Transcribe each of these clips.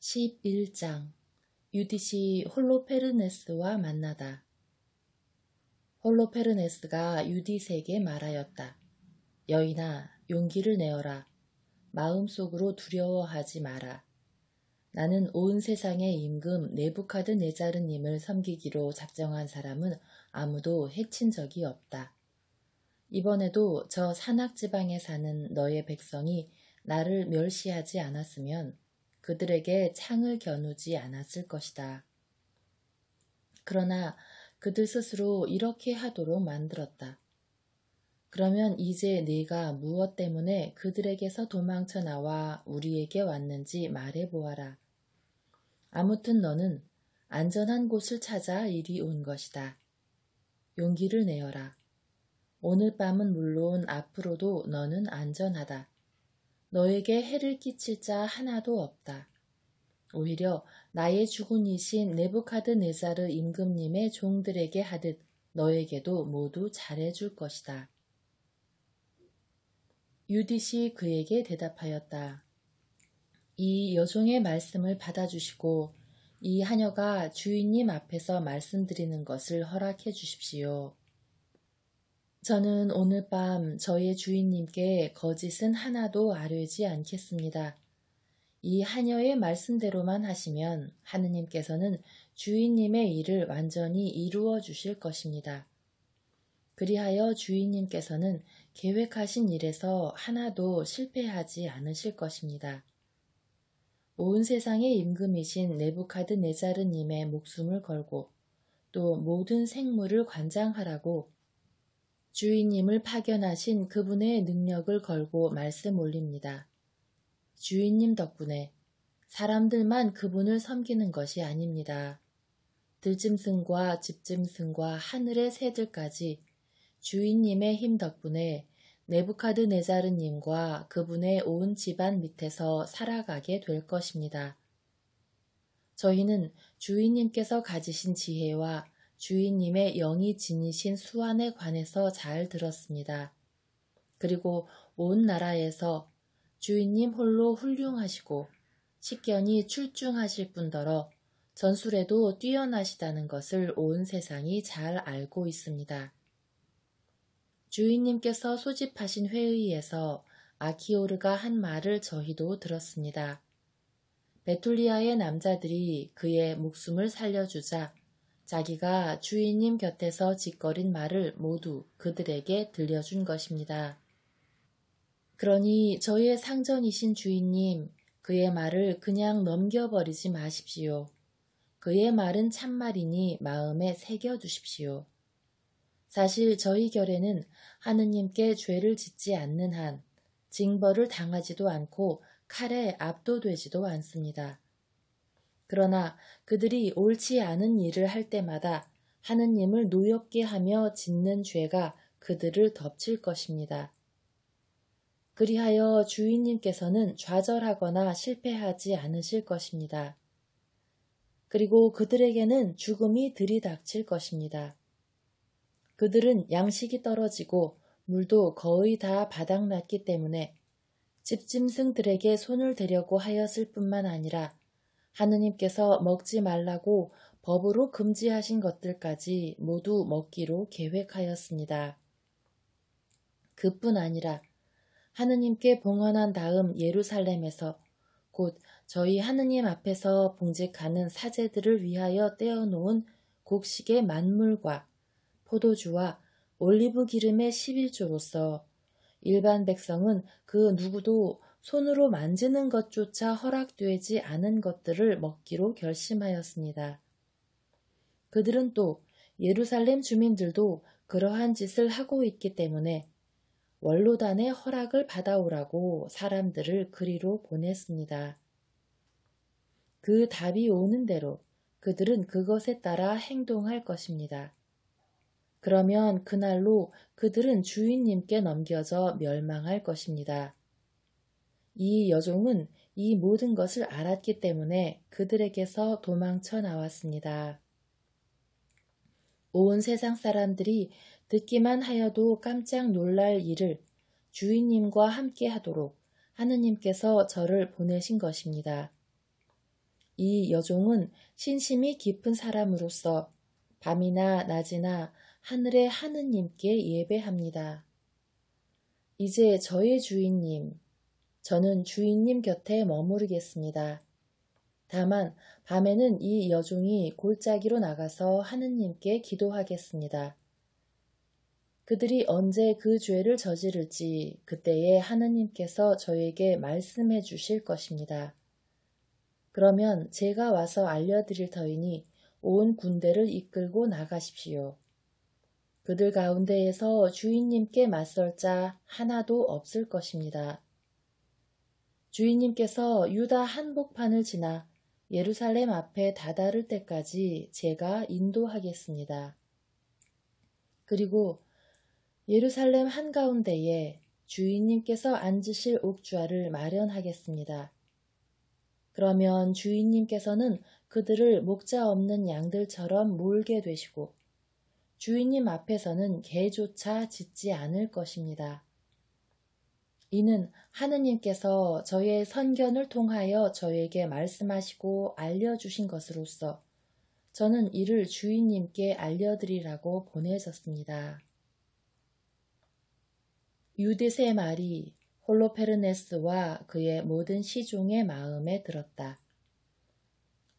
11장 유딧이 홀로페르네스와 만나다. 홀로페르네스가 유딧에게 말하였다. 여인아, 용기를 내어라. 마음속으로 두려워하지 마라. 나는 온 세상의 임금 네부카드네자르님을 섬기기로 작정한 사람은 아무도 해친 적이 없다. 이번에도 저 산악지방에 사는 너의 백성이 나를 멸시하지 않았으면 그들에게 창을 겨누지 않았을 것이다. 그러나 그들 스스로 이렇게 하도록 만들었다. 그러면 이제 네가 무엇 때문에 그들에게서 도망쳐 나와 우리에게 왔는지 말해보아라. 아무튼 너는 안전한 곳을 찾아 이리 온 것이다. 용기를 내어라. 오늘 밤은 물론 앞으로도 너는 안전하다. 너에게 해를 끼칠 자 하나도 없다. 오히려 나의 주군이신 네부카드네자르 임금님의 종들에게 하듯 너에게도 모두 잘해줄 것이다. 유딧이 그에게 대답하였다. 이 여종의 말씀을 받아주시고 이 하녀가 주인님 앞에서 말씀드리는 것을 허락해 주십시오. 저는 오늘 밤 저의 주인님께 거짓은 하나도 아뢰지 않겠습니다. 이 하녀의 말씀대로만 하시면 하느님께서는 주인님의 일을 완전히 이루어 주실 것입니다. 그리하여 주인님께서는 계획하신 일에서 하나도 실패하지 않으실 것입니다. 온 세상의 임금이신 네부카드네자르님의 목숨을 걸고 또 모든 생물을 관장하라고 주인님을 파견하신 그분의 능력을 걸고 말씀 올립니다. 주인님 덕분에 사람들만 그분을 섬기는 것이 아닙니다. 들짐승과 집짐승과 하늘의 새들까지 주인님의 힘 덕분에 네부카드네자르님과 그분의 온 집안 밑에서 살아가게 될 것입니다. 저희는 주인님께서 가지신 지혜와 주인님의 영이 지니신 수완에 관해서 잘 들었습니다. 그리고 온 나라에서 주인님 홀로 훌륭하시고 식견이 출중하실 뿐더러 전술에도 뛰어나시다는 것을 온 세상이 잘 알고 있습니다. 주인님께서 소집하신 회의에서 아키오르가 한 말을 저희도 들었습니다. 베툴리아의 남자들이 그의 목숨을 살려주자 자기가 주인님 곁에서 짓거린 말을 모두 그들에게 들려준 것입니다. 그러니 저의 상전이신 주인님, 그의 말을 그냥 넘겨버리지 마십시오. 그의 말은 참말이니 마음에 새겨두십시오. 사실 저희 결에는 하느님께 죄를 짓지 않는 한 징벌을 당하지도 않고 칼에 압도되지도 않습니다. 그러나 그들이 옳지 않은 일을 할 때마다 하느님을 노엽게 하며 짓는 죄가 그들을 덮칠 것입니다. 그리하여 주인님께서는 좌절하거나 실패하지 않으실 것입니다. 그리고 그들에게는 죽음이 들이닥칠 것입니다. 그들은 양식이 떨어지고 물도 거의 다 바닥났기 때문에 집짐승들에게 손을 대려고 하였을 뿐만 아니라 하느님께서 먹지 말라고 법으로 금지하신 것들까지 모두 먹기로 계획하였습니다. 그뿐 아니라 하느님께 봉헌한 다음 예루살렘에서 곧 저희 하느님 앞에서 봉직하는 사제들을 위하여 떼어놓은 곡식의 만물과 포도주와 올리브 기름의 11조로서 일반 백성은 그 누구도 손으로 만지는 것조차 허락되지 않은 것들을 먹기로 결심하였습니다. 그들은 또 예루살렘 주민들도 그러한 짓을 하고 있기 때문에 원로단의 허락을 받아오라고 사람들을 그리로 보냈습니다. 그 답이 오는 대로 그들은 그것에 따라 행동할 것입니다. 그러면 그날로 그들은 주인님께 넘겨져 멸망할 것입니다. 이 여종은 이 모든 것을 알았기 때문에 그들에게서 도망쳐 나왔습니다. 온 세상 사람들이 듣기만 하여도 깜짝 놀랄 일을 주인님과 함께 하도록 하느님께서 저를 보내신 것입니다. 이 여종은 신심이 깊은 사람으로서 밤이나 낮이나 하늘의 하느님께 예배합니다. 이제 저의 주인님, 저는 주인님 곁에 머무르겠습니다. 다만 밤에는 이 여종이 골짜기로 나가서 하느님께 기도하겠습니다. 그들이 언제 그 죄를 저지를지 그때에 하느님께서 저에게 말씀해 주실 것입니다. 그러면 제가 와서 알려드릴 터이니 온 군대를 이끌고 나가십시오. 그들 가운데에서 주인님께 맞설 자 하나도 없을 것입니다. 주인님께서 유다 한복판을 지나 예루살렘 앞에 다다를 때까지 제가 인도하겠습니다. 그리고 예루살렘 한가운데에 주인님께서 앉으실 옥좌를 마련하겠습니다. 그러면 주인님께서는 그들을 목자 없는 양들처럼 몰게 되시고 주인님 앞에서는 개조차 짖지 않을 것입니다. 이는 하느님께서 저의 선견을 통하여 저에게 말씀하시고 알려주신 것으로서 저는 이를 주인님께 알려드리라고 보내졌습니다. 유디스의 말이 홀로페르네스와 그의 모든 시종의 마음에 들었다.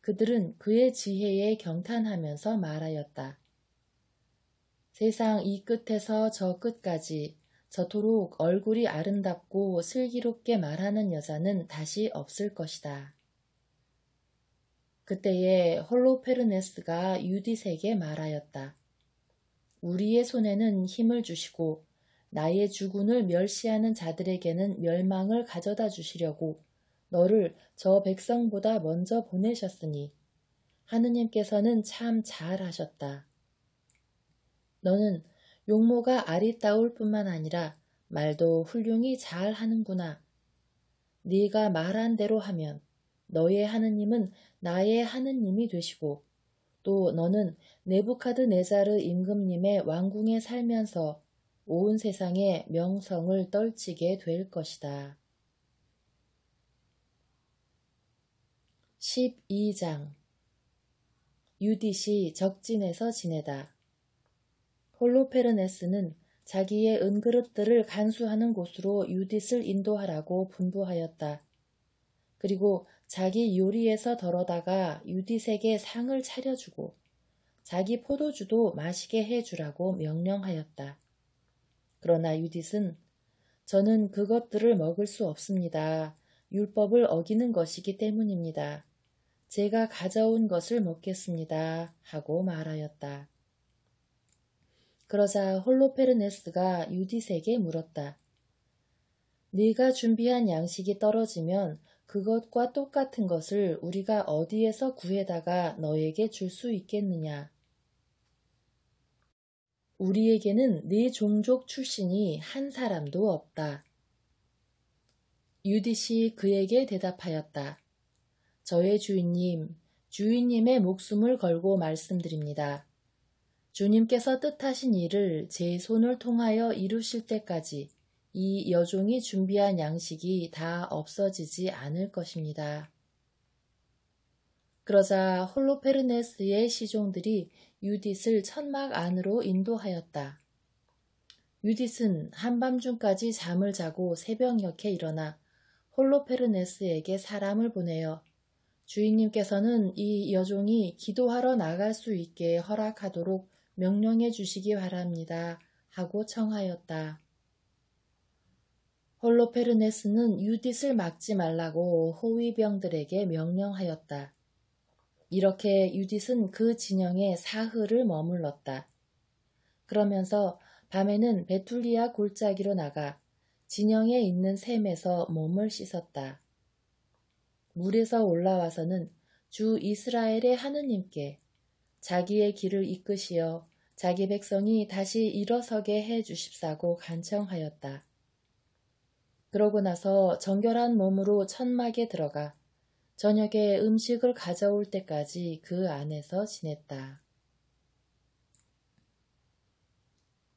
그들은 그의 지혜에 경탄하면서 말하였다. 세상 이 끝에서 저 끝까지 저토록 얼굴이 아름답고 슬기롭게 말하는 여자는 다시 없을 것이다. 그때에 홀로페르네스가 유디스에게 말하였다. 우리의 손에는 힘을 주시고 나의 주군을 멸시하는 자들에게는 멸망을 가져다 주시려고 너를 저 백성보다 먼저 보내셨으니 하느님께서는 참 잘하셨다. 너는 용모가 아리따울 뿐만 아니라 말도 훌륭히 잘하는구나. 네가 말한 대로 하면 너의 하느님은 나의 하느님이 되시고 또 너는 네부카드네자르 임금님의 왕궁에 살면서 온 세상에 명성을 떨치게 될 것이다. 12장 유딧이 적진에서 지내다. 홀로페르네스는 자기의 은그릇들을 간수하는 곳으로 유딧을 인도하라고 분부하였다. 그리고 자기 요리에서 덜어다가 유딧에게 상을 차려주고 자기 포도주도 마시게 해주라고 명령하였다. 그러나 유딧은 저는 그것들을 먹을 수 없습니다. 율법을 어기는 것이기 때문입니다. 제가 가져온 것을 먹겠습니다. 하고 말하였다. 그러자 홀로페르네스가 유딧에게 물었다. 네가 준비한 양식이 떨어지면 그것과 똑같은 것을 우리가 어디에서 구해다가 너에게 줄 수 있겠느냐? 우리에게는 네 종족 출신이 한 사람도 없다. 유딧이 그에게 대답하였다. 저의 주인님, 주인님의 목숨을 걸고 말씀드립니다. 주님께서 뜻하신 일을 제 손을 통하여 이루실 때까지 이 여종이 준비한 양식이 다 없어지지 않을 것입니다. 그러자 홀로페르네스의 시종들이 유딧을 천막 안으로 인도하였다. 유딧은 한밤중까지 잠을 자고 새벽녘에 일어나 홀로페르네스에게 사람을 보내어 주인님께서는 이 여종이 기도하러 나갈 수 있게 허락하도록 명령해 주시기 바랍니다. 하고 청하였다. 홀로페르네스는 유딧을 막지 말라고 호위병들에게 명령하였다. 이렇게 유딧은 그 진영에 사흘을 머물렀다. 그러면서 밤에는 베툴리아 골짜기로 나가 진영에 있는 샘에서 몸을 씻었다. 물에서 올라와서는 주 이스라엘의 하느님께 자기의 길을 이끄시어 자기 백성이 다시 일어서게 해 주십사고 간청하였다. 그러고 나서 정결한 몸으로 천막에 들어가 저녁에 음식을 가져올 때까지 그 안에서 지냈다.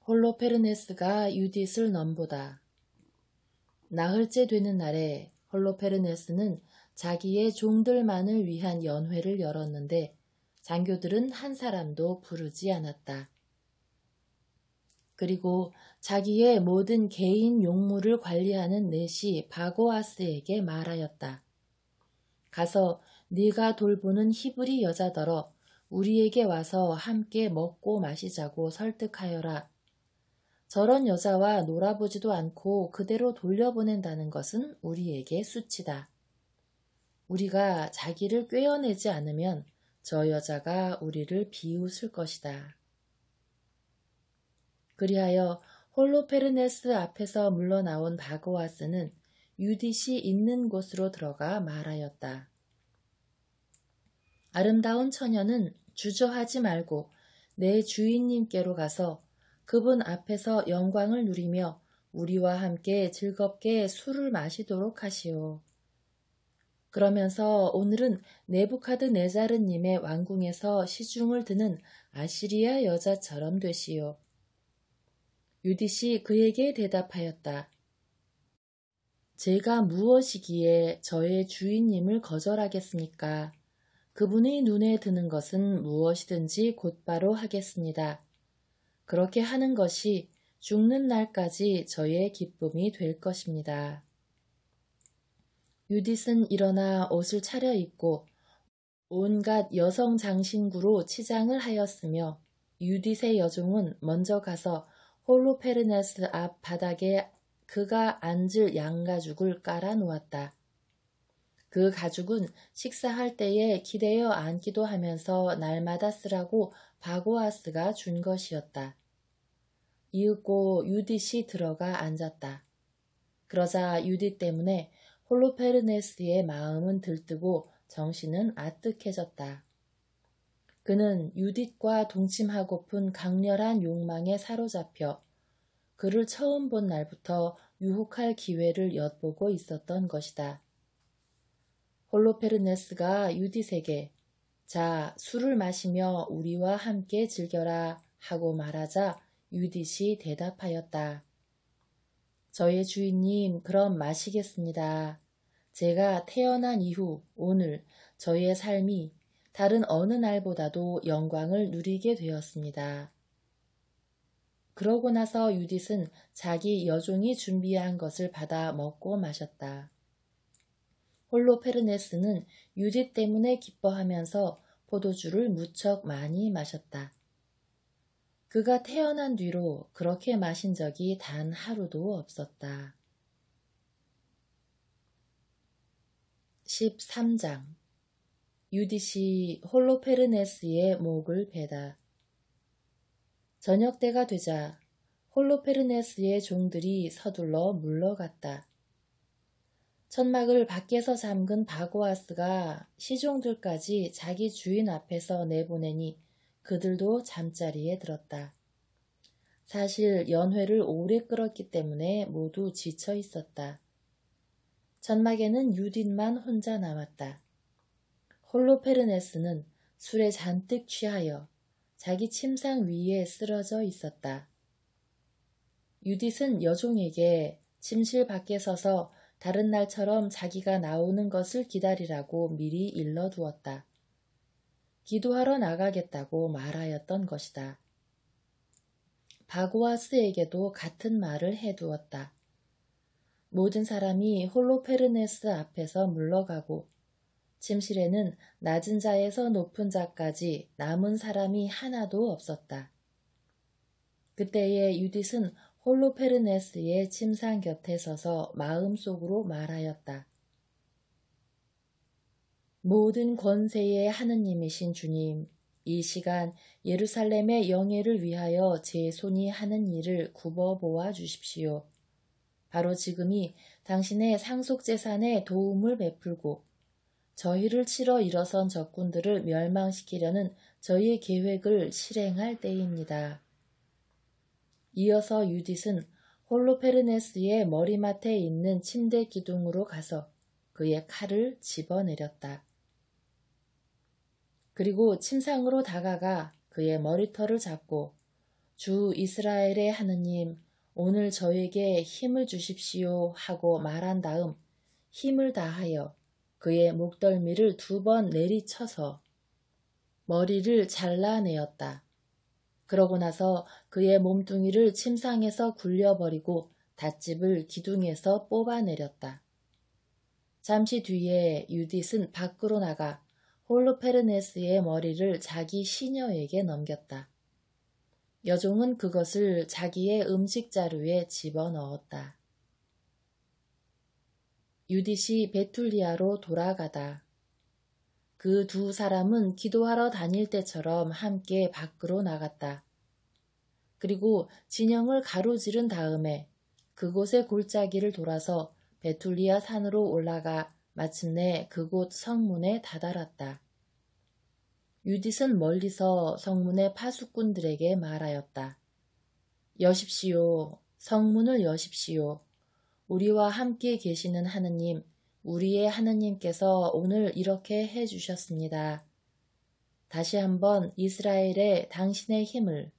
홀로페르네스가 유딧을 넘보다. 나흘째 되는 날에 홀로페르네스는 자기의 종들만을 위한 연회를 열었는데 장교들은 한 사람도 부르지 않았다. 그리고 자기의 모든 개인 용무를 관리하는 넷이 바고아스에게 말하였다. 가서 네가 돌보는 히브리 여자더러 우리에게 와서 함께 먹고 마시자고 설득하여라. 저런 여자와 놀아보지도 않고 그대로 돌려보낸다는 것은 우리에게 수치다. 우리가 자기를 꿰어내지 않으면 저 여자가 우리를 비웃을 것이다. 그리하여 홀로페르네스 앞에서 물러나온 바고아스는 유딧이 있는 곳으로 들어가 말하였다. 아름다운 처녀는 주저하지 말고 내 주인님께로 가서 그분 앞에서 영광을 누리며 우리와 함께 즐겁게 술을 마시도록 하시오. 그러면서 오늘은 네부카드네자르님의 왕궁에서 시중을 드는 아시리아 여자처럼 되시오. 유딧이 그에게 대답하였다. 제가 무엇이기에 저의 주인님을 거절하겠습니까? 그분의 눈에 드는 것은 무엇이든지 곧바로 하겠습니다. 그렇게 하는 것이 죽는 날까지 저의 기쁨이 될 것입니다. 유딧은 일어나 옷을 차려입고 온갖 여성 장신구로 치장을 하였으며 유딧의 여종은 먼저 가서 홀로페르네스 앞 바닥에 그가 앉을 양가죽을 깔아 놓았다. 그 가죽은 식사할 때에 기대어 앉기도 하면서 날마다 쓰라고 바고아스가 준 것이었다. 이윽고 유딧이 들어가 앉았다. 그러자 유딧 때문에 홀로페르네스의 마음은 들뜨고 정신은 아뜩해졌다. 그는 유딧과 동침하고픈 강렬한 욕망에 사로잡혀 그를 처음 본 날부터 유혹할 기회를 엿보고 있었던 것이다. 홀로페르네스가 유딧에게 자, 술을 마시며 우리와 함께 즐겨라 하고 말하자 유딧이 대답하였다. 저의 주인님, 그럼 마시겠습니다. 제가 태어난 이후 오늘 저의 삶이 다른 어느 날보다도 영광을 누리게 되었습니다. 그러고 나서 유딧은 자기 여종이 준비한 것을 받아 먹고 마셨다. 홀로페르네스는 유딧 때문에 기뻐하면서 포도주를 무척 많이 마셨다. 그가 태어난 뒤로 그렇게 마신 적이 단 하루도 없었다. 13장 유딧이 홀로페르네스의 목을 베다. 저녁 때가 되자 홀로페르네스의 종들이 서둘러 물러갔다. 천막을 밖에서 잠근 바고아스가 시종들까지 자기 주인 앞에서 내보내니 그들도 잠자리에 들었다. 사실 연회를 오래 끌었기 때문에 모두 지쳐 있었다. 천막에는 유딧만 혼자 남았다. 홀로페르네스는 술에 잔뜩 취하여 자기 침상 위에 쓰러져 있었다. 유딧은 여종에게 침실 밖에 서서 다른 날처럼 자기가 나오는 것을 기다리라고 미리 일러두었다. 기도하러 나가겠다고 말하였던 것이다. 바고아스에게도 같은 말을 해두었다. 모든 사람이 홀로페르네스 앞에서 물러가고 침실에는 낮은 자에서 높은 자까지 남은 사람이 하나도 없었다. 그때에 유딧은 홀로페르네스의 침상 곁에 서서 마음속으로 말하였다. 모든 권세의 하느님이신 주님, 이 시간 예루살렘의 영예를 위하여 제 손이 하는 일을 굽어보아 주십시오. 바로 지금이 당신의 상속재산에 도움을 베풀고 저희를 치러 일어선 적군들을 멸망시키려는 저희의 계획을 실행할 때입니다. 이어서 유딧은 홀로페르네스의 머리맡에 있는 침대 기둥으로 가서 그의 칼을 집어내렸다. 그리고 침상으로 다가가 그의 머리털을 잡고 주 이스라엘의 하느님, 오늘 저에게 힘을 주십시오 하고 말한 다음 힘을 다하여 그의 목덜미를 2번 내리쳐서 머리를 잘라내었다. 그러고 나서 그의 몸뚱이를 침상에서 굴려버리고 닷집을 기둥에서 뽑아내렸다. 잠시 뒤에 유딧은 밖으로 나가 홀로페르네스의 머리를 자기 시녀에게 넘겼다. 여종은 그것을 자기의 음식 자루에 집어넣었다. 유딧이 베툴리아로 돌아가다. 그 2 사람은 기도하러 다닐 때처럼 함께 밖으로 나갔다. 그리고 진영을 가로지른 다음에 그곳의 골짜기를 돌아서 베툴리아 산으로 올라가 마침내 그곳 성문에 다다랐다. 유딧은 멀리서 성문의 파수꾼들에게 말하였다. 여십시오. 성문을 여십시오. 우리와 함께 계시는 하느님, 우리의 하느님께서 오늘 이렇게 해주셨습니다. 다시 한번 이스라엘에 당신의 힘을,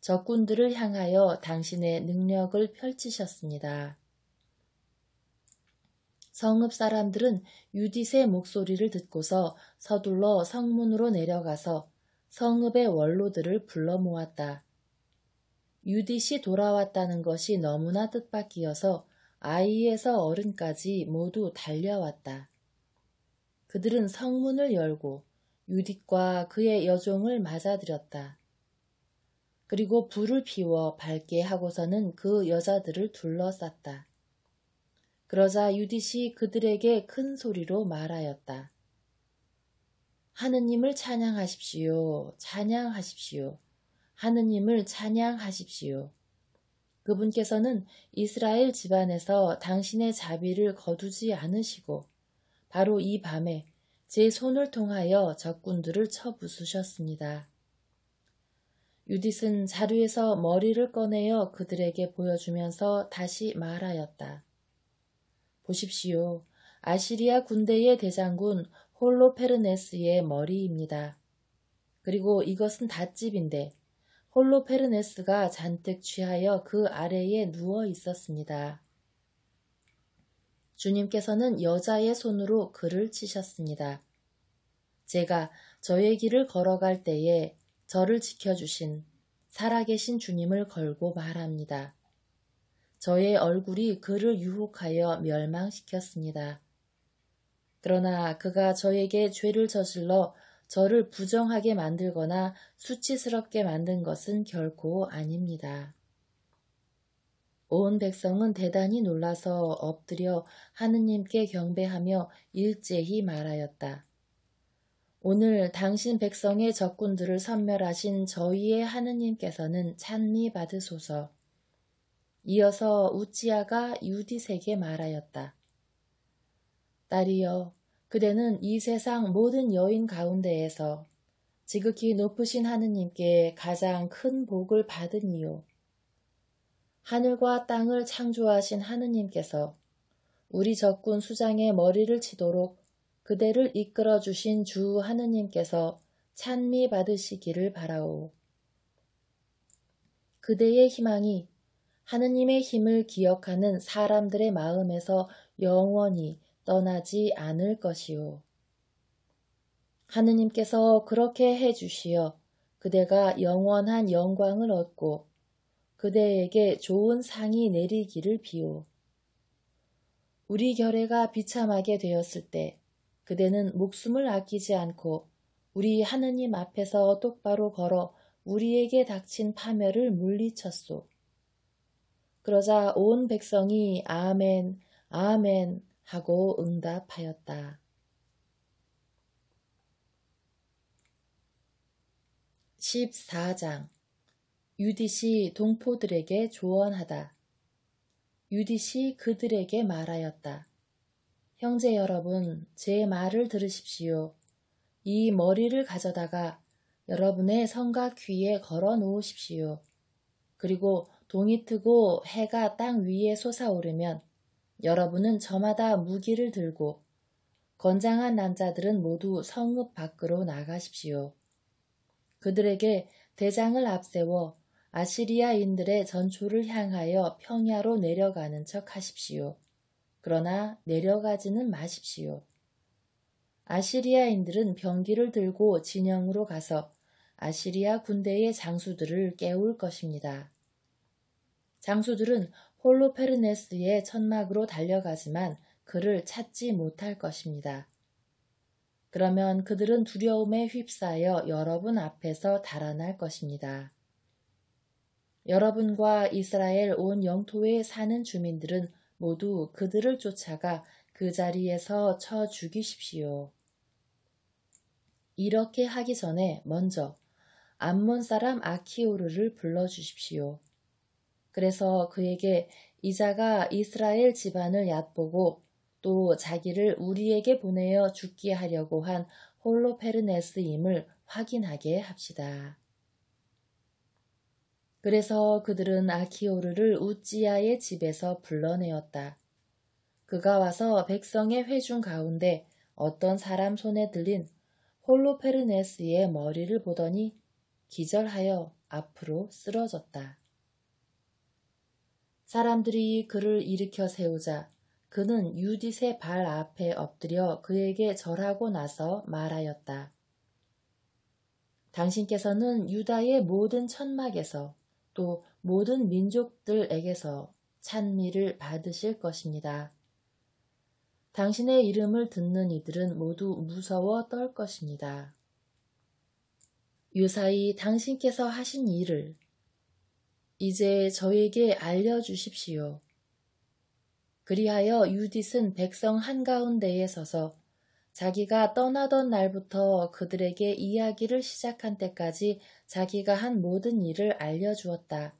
적군들을 향하여 당신의 능력을 펼치셨습니다. 성읍 사람들은 유딧의 목소리를 듣고서 서둘러 성문으로 내려가서 성읍의 원로들을 불러 모았다. 유딧이 돌아왔다는 것이 너무나 뜻밖이어서 아이에서 어른까지 모두 달려왔다. 그들은 성문을 열고 유딧과 그의 여종을 맞아들였다. 그리고 불을 피워 밝게 하고서는 그 여자들을 둘러쌌다. 그러자 유딧이 그들에게 큰 소리로 말하였다. 하느님을 찬양하십시오. 찬양하십시오. 하느님을 찬양하십시오. 그분께서는 이스라엘 집안에서 당신의 자비를 거두지 않으시고 바로 이 밤에 제 손을 통하여 적군들을 쳐부수셨습니다. 유딧은 자루에서 머리를 꺼내어 그들에게 보여주면서 다시 말하였다. 보십시오. 아시리아 군대의 대장군 홀로페르네스의 머리입니다. 그리고 이것은 닷집인데 홀로페르네스가 잔뜩 취하여 그 아래에 누워 있었습니다. 주님께서는 여자의 손으로 그를 치셨습니다. 제가 저의 길을 걸어갈 때에 저를 지켜주신 살아계신 주님을 걸고 말합니다. 저의 얼굴이 그를 유혹하여 멸망시켰습니다. 그러나 그가 저에게 죄를 저질러 저를 부정하게 만들거나 수치스럽게 만든 것은 결코 아닙니다. 온 백성은 대단히 놀라서 엎드려 하느님께 경배하며 일제히 말하였다. 오늘 당신 백성의 적군들을 섬멸하신 저희의 하느님께서는 찬미 받으소서. 이어서 우찌야가 유딧에게 말하였다. 딸이여, 그대는 이 세상 모든 여인 가운데에서 지극히 높으신 하느님께 가장 큰 복을 받으니요. 하늘과 땅을 창조하신 하느님께서 우리 적군 수장의 머리를 치도록 그대를 이끌어 주신 주 하느님께서 찬미 받으시기를 바라오. 그대의 희망이 하느님의 힘을 기억하는 사람들의 마음에서 영원히 떠나지 않을 것이오. 하느님께서 그렇게 해주시어 그대가 영원한 영광을 얻고 그대에게 좋은 상이 내리기를 비오. 우리 결례가 비참하게 되었을 때 그대는 목숨을 아끼지 않고 우리 하느님 앞에서 똑바로 걸어 우리에게 닥친 파멸을 물리쳤소. 그러자 온 백성이 아멘, 아멘 하고 응답하였다. 14장 유딧이 동포들에게 조언하다. 유딧이 그들에게 말하였다. 형제 여러분, 제 말을 들으십시오. 이 머리를 가져다가 여러분의 성곽 귀에 걸어 놓으십시오. 그리고 동이 트고 해가 땅 위에 솟아오르면 여러분은 저마다 무기를 들고 건장한 남자들은 모두 성읍 밖으로 나가십시오. 그들에게 대장을 앞세워 아시리아인들의 전초를 향하여 평야로 내려가는 척 하십시오. 그러나 내려가지는 마십시오. 아시리아인들은 병기를 들고 진영으로 가서 아시리아 군대의 장수들을 깨울 것입니다. 장수들은 홀로페르네스의 천막으로 달려가지만 그를 찾지 못할 것입니다. 그러면 그들은 두려움에 휩싸여 여러분 앞에서 달아날 것입니다. 여러분과 이스라엘 온 영토에 사는 주민들은 모두 그들을 쫓아가 그 자리에서 쳐 죽이십시오. 이렇게 하기 전에 먼저 암몬 사람 아키오르를 불러주십시오. 그래서 그에게 이자가 이스라엘 집안을 얕보고 또 자기를 우리에게 보내어 죽게 하려고 한 홀로페르네스임을 확인하게 합시다. 그래서 그들은 아키오르를 우찌야의 집에서 불러내었다. 그가 와서 백성의 회중 가운데 어떤 사람 손에 들린 홀로페르네스의 머리를 보더니 기절하여 앞으로 쓰러졌다. 사람들이 그를 일으켜 세우자 그는 유딧의 발 앞에 엎드려 그에게 절하고 나서 말하였다. 당신께서는 유다의 모든 천막에서 또 모든 민족들에게서 찬미를 받으실 것입니다. 당신의 이름을 듣는 이들은 모두 무서워 떨 것입니다. 유사히 당신께서 하신 일을 이제 저에게 알려주십시오. 그리하여 유딧은 백성 한가운데에 서서 자기가 떠나던 날부터 그들에게 이야기를 시작한 때까지 자기가 한 모든 일을 알려주었다.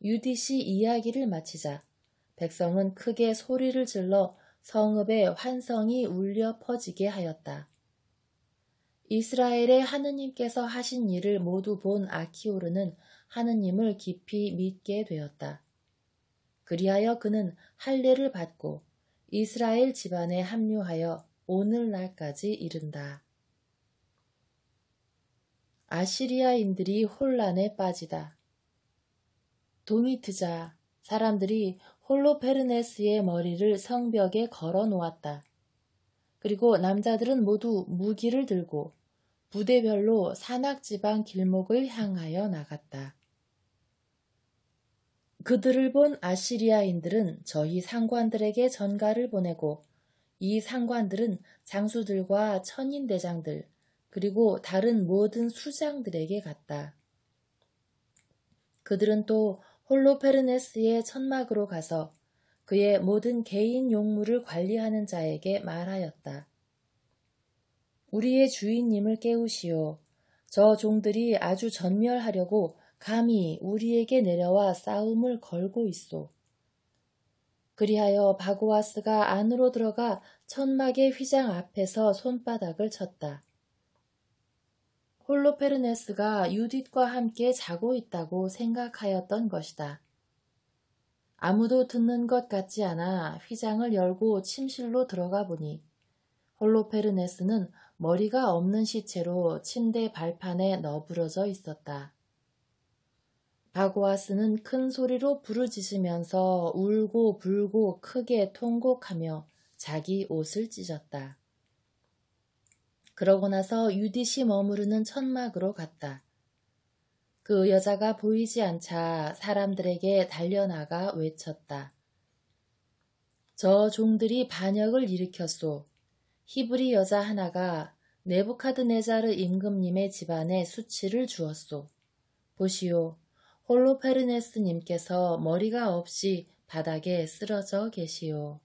유딧이 이야기를 마치자 백성은 크게 소리를 질러 성읍에 환성이 울려 퍼지게 하였다. 이스라엘의 하느님께서 하신 일을 모두 본 아키오르는 하느님을 깊이 믿게 되었다. 그리하여 그는 할례를 받고 이스라엘 집안에 합류하여 오늘날까지 이른다. 아시리아인들이 혼란에 빠지다. 도미트자 사람들이 홀로페르네스의 머리를 성벽에 걸어 놓았다. 그리고 남자들은 모두 무기를 들고 부대별로 산악지방 길목을 향하여 나갔다. 그들을 본 아시리아인들은 저희 상관들에게 전가를 보내고 이 상관들은 장수들과 천인대장들 그리고 다른 모든 수장들에게 갔다. 그들은 또 홀로페르네스의 천막으로 가서 그의 모든 개인 용물을 관리하는 자에게 말하였다. 우리의 주인님을 깨우시오. 저 종들이 아주 전멸하려고 감히 우리에게 내려와 싸움을 걸고 있소. 그리하여 바고아스가 안으로 들어가 천막의 휘장 앞에서 손바닥을 쳤다. 홀로페르네스가 유딧과 함께 자고 있다고 생각하였던 것이다. 아무도 듣는 것 같지 않아 휘장을 열고 침실로 들어가 보니 홀로페르네스는 머리가 없는 시체로 침대 발판에 너부러져 있었다. 바고아스는 큰 소리로 부르짖으면서 울고 불고 크게 통곡하며 자기 옷을 찢었다. 그러고 나서 유딧이 머무르는 천막으로 갔다. 그 여자가 보이지 않자 사람들에게 달려나가 외쳤다. 저 종들이 반역을 일으켰소. 히브리 여자 하나가 네부카드네자르 임금님의 집안에 수치를 주었소. 보시오. 홀로페르네스님께서 머리가 없이 바닥에 쓰러져 계시오.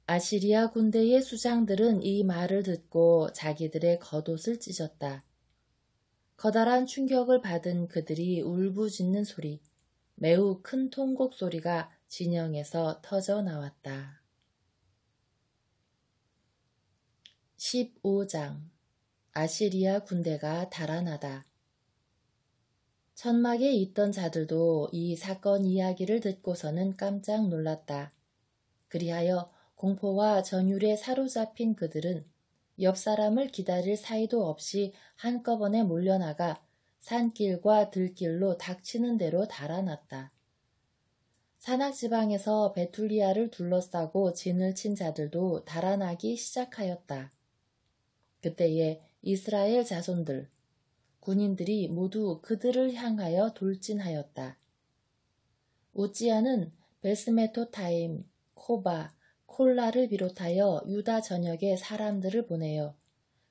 아시리아 군대의 수장들은 이 말을 듣고 자기들의 겉옷을 찢었다. 커다란 충격을 받은 그들이 울부짖는 소리, 매우 큰 통곡 소리가 진영에서 터져 나왔다. 15장 아시리아 군대가 달아나다. 천막에 있던 자들도 이 사건 이야기를 듣고서는 깜짝 놀랐다. 그리하여 공포와 전율에 사로잡힌 그들은 옆 사람을 기다릴 사이도 없이 한꺼번에 몰려나가 산길과 들길로 닥치는 대로 달아났다. 산악지방에서 베툴리아를 둘러싸고 진을 친 자들도 달아나기 시작하였다. 그때에 이스라엘 자손들, 군인들이 모두 그들을 향하여 돌진하였다. 우찌야는 베스메토타임, 코바, 콜라를 비롯하여 유다 전역의 사람들을 보내어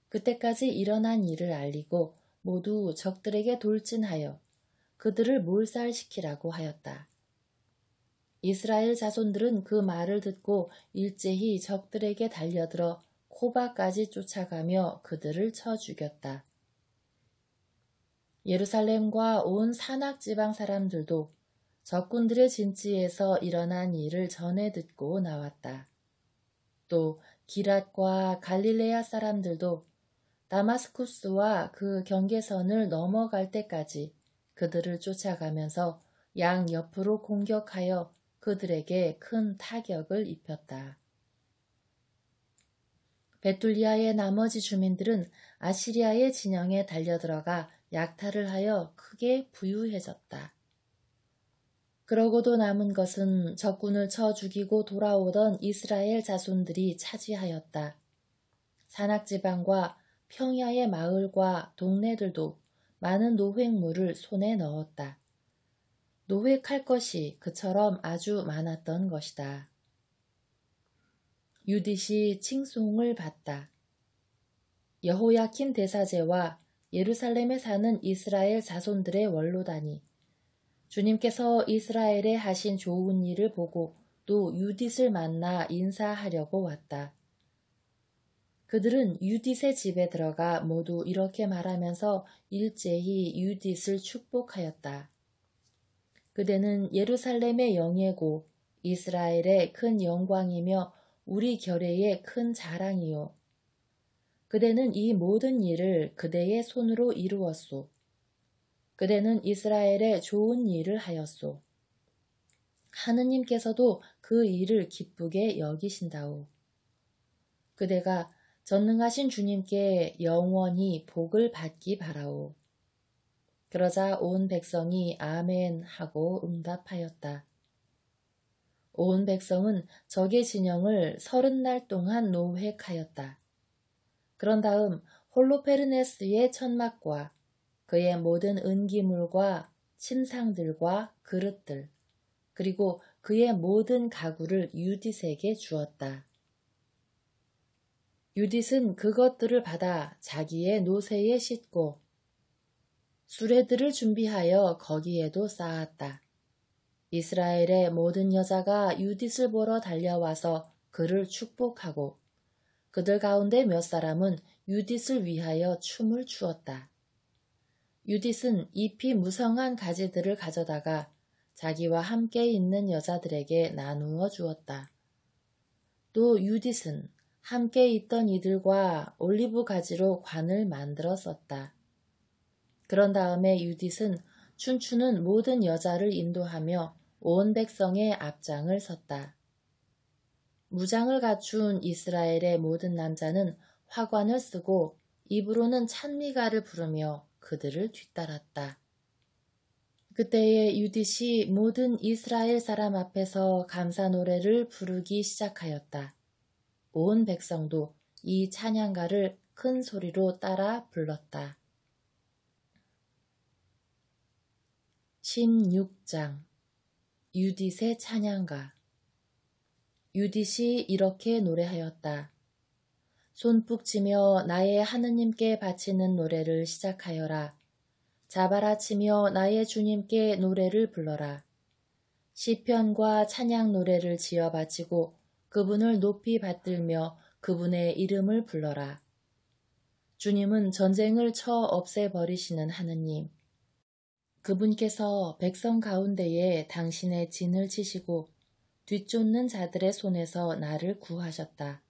그때까지 일어난 일을 알리고 모두 적들에게 돌진하여 그들을 몰살시키라고 하였다. 이스라엘 자손들은 그 말을 듣고 일제히 적들에게 달려들어 코바까지 쫓아가며 그들을 쳐 죽였다. 예루살렘과 온 산악지방 사람들도 적군들의 진지에서 일어난 일을 전해 듣고 나왔다. 또 기랏과 갈릴레아 사람들도 다마스쿠스와 그 경계선을 넘어갈 때까지 그들을 쫓아가면서 양옆으로 공격하여 그들에게 큰 타격을 입혔다. 베툴리아의 나머지 주민들은 아시리아의 진영에 달려들어가 약탈을 하여 크게 부유해졌다. 그러고도 남은 것은 적군을 쳐 죽이고 돌아오던 이스라엘 자손들이 차지하였다. 산악지방과 평야의 마을과 동네들도 많은 노획물을 손에 넣었다. 노획할 것이 그처럼 아주 많았던 것이다. 유딧이 칭송을 받다. 여호야킨 대사제와 예루살렘에 사는 이스라엘 자손들의 원로단이 주님께서 이스라엘에 하신 좋은 일을 보고 또 유딧을 만나 인사하려고 왔다. 그들은 유딧의 집에 들어가 모두 이렇게 말하면서 일제히 유딧을 축복하였다. 그대는 예루살렘의 영예고 이스라엘의 큰 영광이며 우리 결의의 큰 자랑이요. 그대는 이 모든 일을 그대의 손으로 이루었소. 그대는 이스라엘에 좋은 일을 하였소. 하느님께서도 그 일을 기쁘게 여기신다오. 그대가 전능하신 주님께 영원히 복을 받기 바라오. 그러자 온 백성이 아멘 하고 응답하였다. 온 백성은 적의 진영을 30날 동안 노획하였다. 그런 다음 홀로페르네스의 천막과 그의 모든 은기물과 침상들과 그릇들, 그리고 그의 모든 가구를 유딧에게 주었다. 유딧은 그것들을 받아 자기의 노새에 싣고 수레들을 준비하여 거기에도 쌓았다. 이스라엘의 모든 여자가 유딧을 보러 달려와서 그를 축복하고 그들 가운데 몇 사람은 유딧을 위하여 춤을 추었다. 유딧은 잎이 무성한 가지들을 가져다가 자기와 함께 있는 여자들에게 나누어 주었다. 또 유딧은 함께 있던 이들과 올리브 가지로 관을 만들어 썼다. 그런 다음에 유딧은 춤추는 모든 여자를 인도하며 온 백성의 앞장을 섰다. 무장을 갖춘 이스라엘의 모든 남자는 화관을 쓰고 입으로는 찬미가를 부르며 그들을 뒤따랐다. 그때에 유딧이 모든 이스라엘 사람 앞에서 감사 노래를 부르기 시작하였다. 온 백성도 이 찬양가를 큰 소리로 따라 불렀다. 16장 유딧의 찬양가. 유딧이 이렇게 노래하였다. 손뼉치며 나의 하느님께 바치는 노래를 시작하여라. 자바라 치며 나의 주님께 노래를 불러라. 시편과 찬양 노래를 지어 바치고 그분을 높이 받들며 그분의 이름을 불러라. 주님은 전쟁을 쳐 없애버리시는 하느님. 그분께서 백성 가운데에 당신의 진을 치시고 뒤쫓는 자들의 손에서 나를 구하셨다.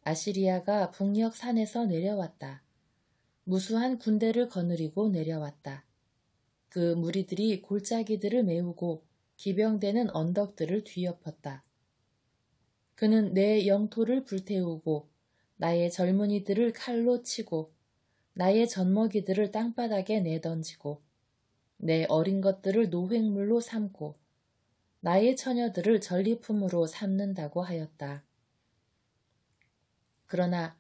아시리아가 북녘 산에서 내려왔다. 무수한 군대를 거느리고 내려왔다. 그 무리들이 골짜기들을 메우고 기병되는 언덕들을 뒤엎었다. 그는 내 영토를 불태우고 나의 젊은이들을 칼로 치고 나의 젖먹이들을 땅바닥에 내던지고 내 어린 것들을 노획물로 삼고 나의 처녀들을 전리품으로 삼는다고 하였다. 그러나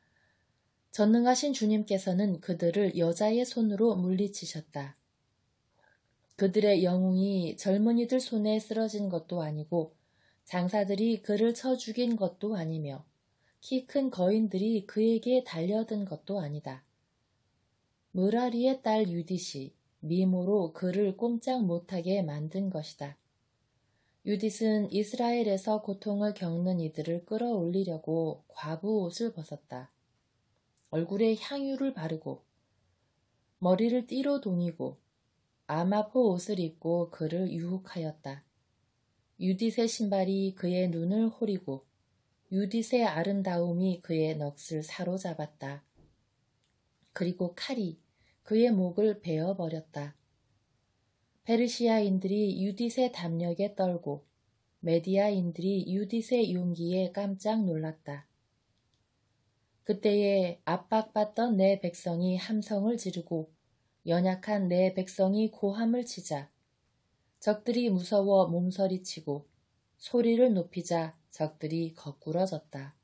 전능하신 주님께서는 그들을 여자의 손으로 물리치셨다. 그들의 영웅이 젊은이들 손에 쓰러진 것도 아니고 장사들이 그를 쳐 죽인 것도 아니며 키 큰 거인들이 그에게 달려든 것도 아니다. 무라리의 딸 유딧이 미모로 그를 꼼짝 못하게 만든 것이다. 유딧은 이스라엘에서 고통을 겪는 이들을 끌어올리려고 과부 옷을 벗었다. 얼굴에 향유를 바르고 머리를 띠로 동이고 아마포 옷을 입고 그를 유혹하였다. 유딧의 신발이 그의 눈을 호리고 유딧의 아름다움이 그의 넋을 사로잡았다. 그리고 칼이 그의 목을 베어버렸다. 페르시아인들이 유딧의 담력에 떨고 메디아인들이 유딧의 용기에 깜짝 놀랐다. 그때에 압박받던 내 백성이 함성을 지르고 연약한 내 백성이 고함을 치자 적들이 무서워 몸서리치고 소리를 높이자 적들이 거꾸러졌다.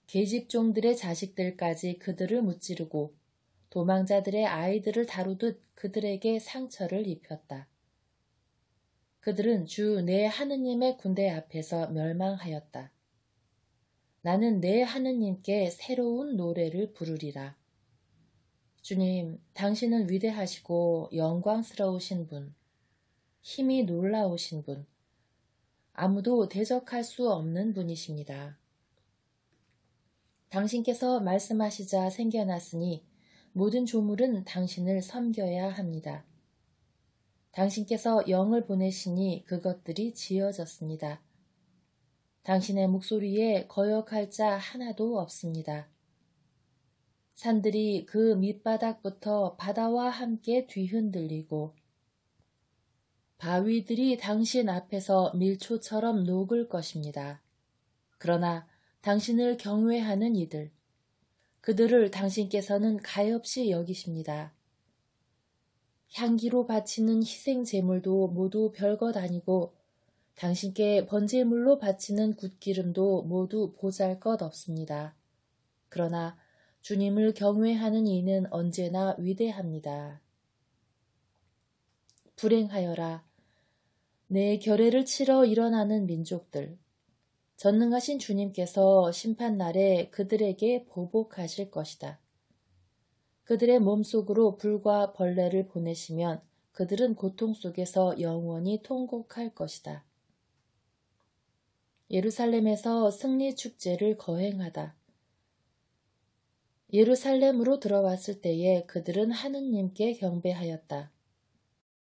계집종들의 자식들까지 그들을 무찌르고 도망자들의 아이들을 다루듯 그들에게 상처를 입혔다. 그들은 주 내 하느님의 군대 앞에서 멸망하였다. 나는 내 하느님께 새로운 노래를 부르리라. 주님, 당신은 위대하시고 영광스러우신 분, 힘이 놀라우신 분, 아무도 대적할 수 없는 분이십니다. 당신께서 말씀하시자 생겨났으니 모든 조물은 당신을 섬겨야 합니다. 당신께서 영을 보내시니 그것들이 지어졌습니다. 당신의 목소리에 거역할 자 하나도 없습니다. 산들이 그 밑바닥부터 바다와 함께 뒤흔들리고 바위들이 당신 앞에서 밀초처럼 녹을 것입니다. 그러나 당신을 경외하는 이들, 그들을 당신께서는 가엾이 여기십니다. 향기로 바치는 희생 제물도 모두 별것 아니고 당신께 번제물로 바치는 굿기름도 모두 보잘것 없습니다. 그러나 주님을 경외하는 이는 언제나 위대합니다. 불행하여라. 내 결례를 치러 일어나는 민족들. 전능하신 주님께서 심판날에 그들에게 보복하실 것이다. 그들의 몸속으로 불과 벌레를 보내시면 그들은 고통 속에서 영원히 통곡할 것이다. 예루살렘에서 승리 축제를 거행하다. 예루살렘으로 들어왔을 때에 그들은 하느님께 경배하였다.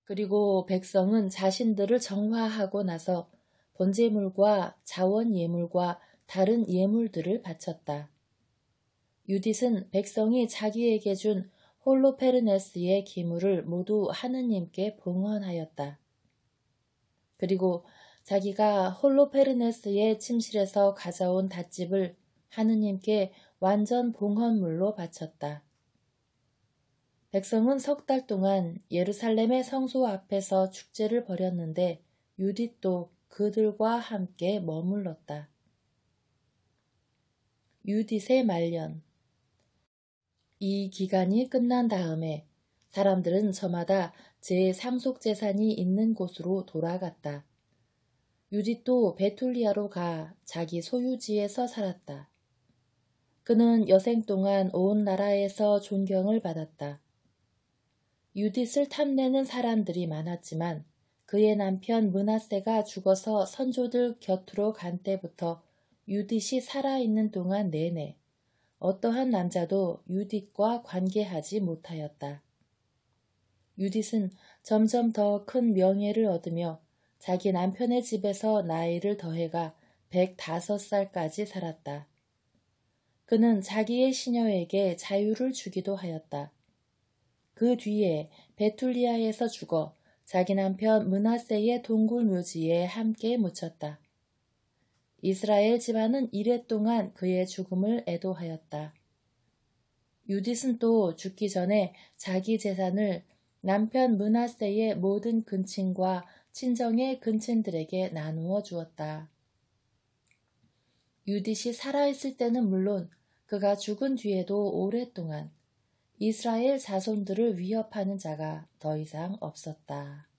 그리고 백성은 자신들을 정화하고 나서 번제물과 자원 예물과 다른 예물들을 바쳤다. 유딧은 백성이 자기에게 준 홀로페르네스의 기물을 모두 하느님께 봉헌하였다. 그리고 자기가 홀로페르네스의 침실에서 가져온 닷집을 하느님께 완전 봉헌물로 바쳤다. 백성은 석 달 동안 예루살렘의 성소 앞에서 축제를 벌였는데 유딧도 그들과 함께 머물렀다. 유딧의 말년. 이 기간이 끝난 다음에 사람들은 저마다 제 상속 재산이 있는 곳으로 돌아갔다. 유딧도 베툴리아로 가 자기 소유지에서 살았다. 그는 여생 동안 온 나라에서 존경을 받았다. 유딧을 탐내는 사람들이 많았지만 그의 남편 므낫세가 죽어서 선조들 곁으로 간 때부터 유딧이 살아있는 동안 내내 어떠한 남자도 유딧과 관계하지 못하였다. 유딧은 점점 더 큰 명예를 얻으며 자기 남편의 집에서 나이를 더해가 105살까지 살았다. 그는 자기의 시녀에게 자유를 주기도 하였다. 그 뒤에 베툴리아에서 죽어 자기 남편 므낫세의 동굴 묘지에 함께 묻혔다. 이스라엘 집안은 이랫동안 그의 죽음을 애도하였다. 유딧은 또 죽기 전에 자기 재산을 남편 므낫세의 모든 근친과 친정의 근친들에게 나누어 주었다. 유딧이 살아있을 때는 물론 그가 죽은 뒤에도 오랫동안 이스라엘 자손들을 위협하는 자가 더 이상 없었다.